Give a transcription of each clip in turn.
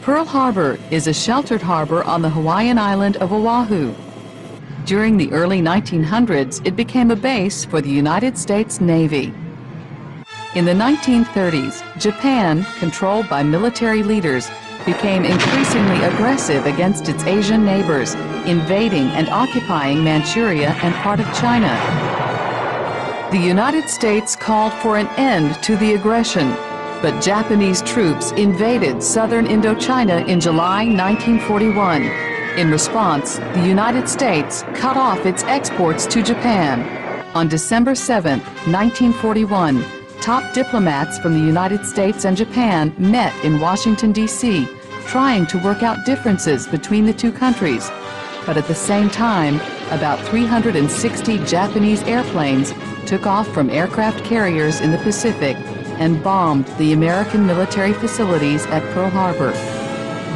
Pearl Harbor is a sheltered harbor on the Hawaiian island of Oahu. During the early 1900s, it became a base for the United States Navy. In the 1930s, Japan, controlled by military leaders, became increasingly aggressive against its Asian neighbors, invading and occupying Manchuria and part of China. The United States called for an end to the aggression, but Japanese troops invaded southern Indochina in July 1941. In response, the United States cut off its exports to Japan. On December 7, 1941, top diplomats from the United States and Japan met in Washington, D.C., trying to work out differences between the two countries. But at the same time, about 360 Japanese airplanes took off from aircraft carriers in the Pacific and bombed the American military facilities at Pearl Harbor.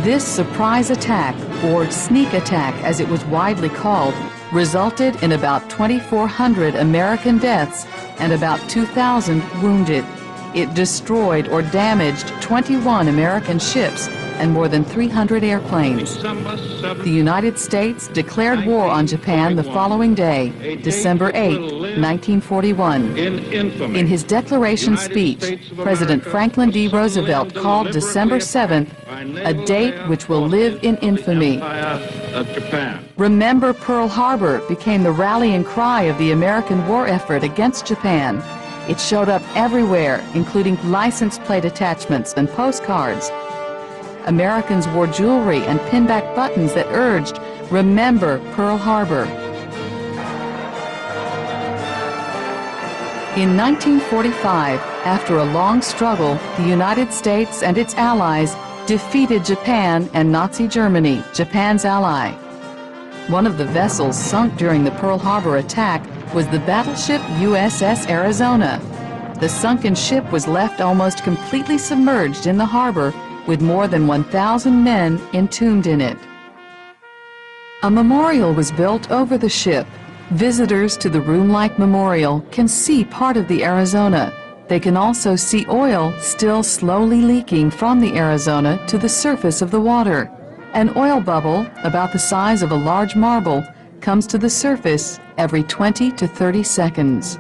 This surprise attack, or sneak attack as it was widely called, resulted in about 2,400 American deaths and about 2,000 wounded. It destroyed or damaged 21 American ships and more than 300 airplanes. The United States declared war on Japan the following day, December 8, 1941. In his declaration speech, President Franklin D. Roosevelt called December 7th a date which will live in infamy. Remember Pearl Harbor became the rallying cry of the American war effort against Japan. It showed up everywhere, including license plate attachments and postcards. Americans wore jewelry and pinback buttons that urged, "Remember Pearl Harbor." In 1945, after a long struggle, the United States and its allies defeated Japan and Nazi Germany, Japan's ally. One of the vessels sunk during the Pearl Harbor attack was the battleship USS Arizona. The sunken ship was left almost completely submerged in the harbor, with more than 1,000 men entombed in it. A memorial was built over the ship. Visitors to the room-like memorial can see part of the Arizona. They can also see oil still slowly leaking from the Arizona to the surface of the water. An oil bubble, about the size of a large marble, comes to the surface every 20 to 30 seconds.